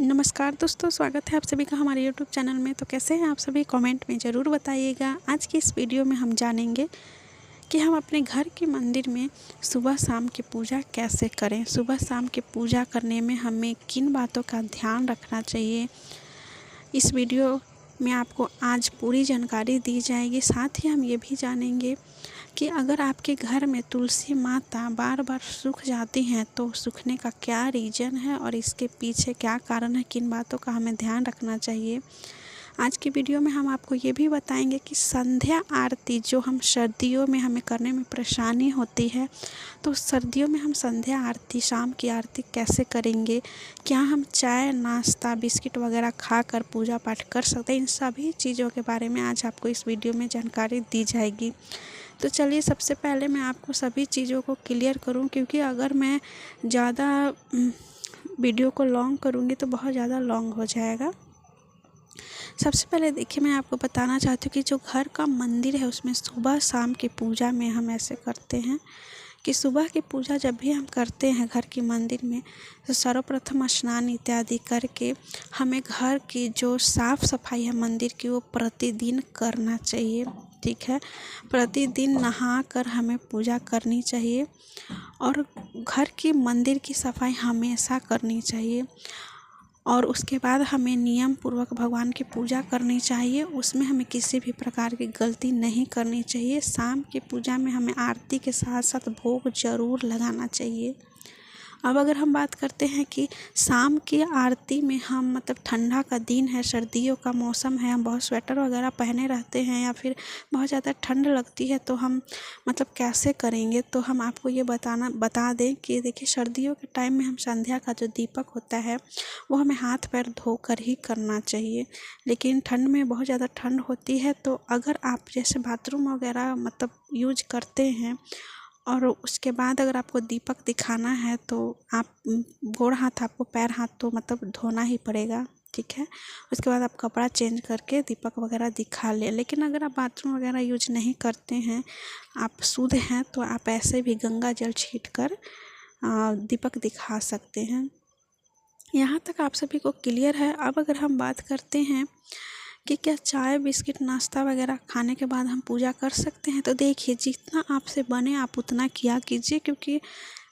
नमस्कार दोस्तों, स्वागत है आप सभी का हमारे यूट्यूब चैनल में। तो कैसे हैं आप सभी, कमेंट में ज़रूर बताइएगा। आज की इस वीडियो में हम जानेंगे कि हम अपने घर के मंदिर में सुबह शाम की पूजा कैसे करें। सुबह शाम की पूजा करने में हमें किन बातों का ध्यान रखना चाहिए, इस वीडियो में आपको आज पूरी जानकारी दी जाएगी। साथ ही हम ये भी जानेंगे कि अगर आपके घर में तुलसी माता बार बार सूख जाती हैं तो सूखने का क्या रीज़न है और इसके पीछे क्या कारण है, किन बातों का हमें ध्यान रखना चाहिए। आज की वीडियो में हम आपको ये भी बताएंगे कि संध्या आरती जो हम सर्दियों में हमें करने में परेशानी होती है, तो सर्दियों में हम संध्या आरती, शाम की आरती कैसे करेंगे। क्या हम चाय, नाश्ता, बिस्किट वगैरह खाकर पूजा पाठ कर सकते हैं। इन सभी चीज़ों के बारे में आज आपको इस वीडियो में जानकारी दी जाएगी। तो चलिए, सबसे पहले मैं आपको सभी चीज़ों को क्लियर करूं, क्योंकि अगर मैं ज़्यादा वीडियो को लॉन्ग करूंगी तो बहुत ज़्यादा लॉन्ग हो जाएगा। सबसे पहले देखिए, मैं आपको बताना चाहती हूँ कि जो घर का मंदिर है उसमें सुबह शाम की पूजा में हम ऐसे करते हैं कि सुबह की पूजा जब भी हम करते हैं घर के मंदिर में, तो सर्वप्रथम स्नान इत्यादि करके हमें घर की जो साफ़ सफाई है मंदिर की, वो प्रतिदिन करना चाहिए। ठीक है, प्रतिदिन नहाकर हमें पूजा करनी चाहिए और घर की मंदिर की सफाई हमेशा करनी चाहिए। और उसके बाद हमें नियम पूर्वक भगवान की पूजा करनी चाहिए। उसमें हमें किसी भी प्रकार की गलती नहीं करनी चाहिए। शाम की पूजा में हमें आरती के साथ साथ भोग ज़रूर लगाना चाहिए। अब अगर हम बात करते हैं कि शाम की आरती में हम ठंडा का दिन है, सर्दियों का मौसम है, हम बहुत स्वेटर वगैरह पहने रहते हैं या फिर बहुत ज़्यादा ठंड लगती है, तो हम कैसे करेंगे। तो हम आपको ये बता दें कि देखिए, सर्दियों के टाइम में हम संध्या का जो दीपक होता है वो हमें हाथ पैर धोकर ही करना चाहिए। लेकिन ठंड में बहुत ज़्यादा ठंड होती है, तो अगर आप जैसे बाथरूम वगैरह यूज करते हैं और उसके बाद अगर आपको दीपक दिखाना है तो आप गोड़ हाथ, आपको पैर हाथ तो धोना ही पड़ेगा। ठीक है, उसके बाद आप कपड़ा चेंज करके दीपक वगैरह दिखा लें। लेकिन अगर आप बाथरूम वगैरह यूज नहीं करते हैं, आप शुद्ध हैं, तो आप ऐसे भी गंगा जल छींटकर दीपक दिखा सकते हैं। यहाँ तक आप सभी को क्लियर है। अब अगर हम बात करते हैं कि क्या चाय, बिस्किट, नाश्ता वगैरह खाने के बाद हम पूजा कर सकते हैं, तो देखिए, जितना आपसे बने आप उतना किया कीजिए। क्योंकि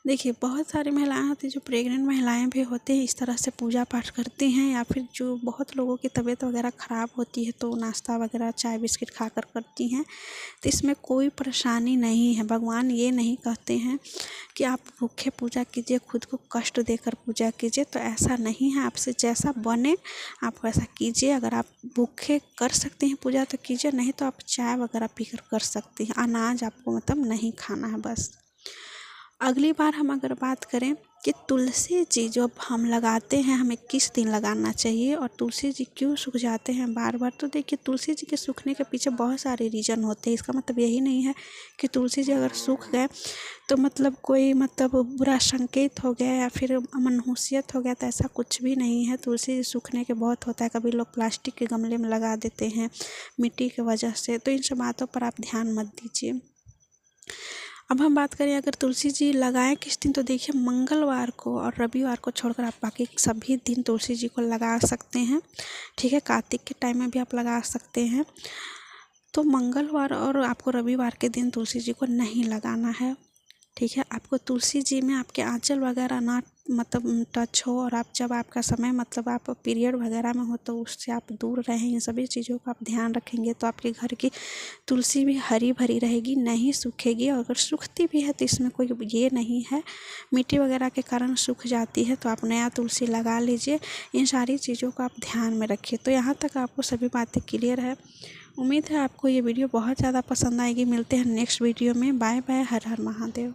देखिए, बहुत सारी महिलाएं होती हैं, जो प्रेग्नेंट महिलाएं भी होती हैं, इस तरह से पूजा पाठ करती हैं, या फिर जो बहुत लोगों की तबीयत वगैरह ख़राब होती है तो नाश्ता वगैरह चाय बिस्किट खाकर करती हैं। तो इसमें कोई परेशानी नहीं है। भगवान ये नहीं कहते हैं कि आप भूखे पूजा कीजिए, खुद को कष्ट देकर पूजा कीजिए। तो ऐसा नहीं है, आपसे जैसा बने आप वैसा कीजिए। अगर आप भूखे कर सकते हैं पूजा तो कीजिए, नहीं तो आप चाय वगैरह पीकर कर सकते हैं। अनाज आपको नहीं खाना है बस। अगली बार हम अगर बात करें कि तुलसी जी जो हम लगाते हैं, हमें किस दिन लगाना चाहिए और तुलसी जी क्यों सूख जाते हैं बार बार, तो देखिए, तुलसी जी के सूखने के पीछे बहुत सारे रीज़न होते हैं। इसका यही नहीं है कि तुलसी जी अगर सूख गए तो कोई बुरा संकेत हो गया या फिर मनहूसियत हो गया, तो ऐसा कुछ भी नहीं है। तुलसी जी सूखने के बहुत होता है। कभी लोग प्लास्टिक के गमले में लगा देते हैं मिट्टी की वजह से, तो इन सब बातों पर आप ध्यान मत दीजिए। अब हम बात करें अगर तुलसी जी लगाएं किस दिन, तो देखिए, मंगलवार को और रविवार को छोड़कर आप बाकी सभी दिन तुलसी जी को लगा सकते हैं। ठीक है, कार्तिक के टाइम में भी आप लगा सकते हैं। तो मंगलवार और आपको रविवार के दिन तुलसी जी को नहीं लगाना है। ठीक है, आपको तुलसी जी में आपके आंचल वगैरह ना टच हो, और आप जब आपका समय आप पीरियड वगैरह में हो तो उससे आप दूर रहें। इन सभी चीज़ों का आप ध्यान रखेंगे तो आपके घर की तुलसी भी हरी भरी रहेगी, नहीं सूखेगी। और अगर सूखती भी है तो इसमें कोई ये नहीं है, मिट्टी वगैरह के कारण सूख जाती है, तो आप नया तुलसी लगा लीजिए। इन सारी चीज़ों को आप ध्यान में रखिए। तो यहाँ तक आपको सभी बातें क्लियर है। उम्मीद है आपको ये वीडियो बहुत ज़्यादा पसंद आएगी। मिलते हैं नेक्स्ट वीडियो में। बाय बाय, हर हर महादेव।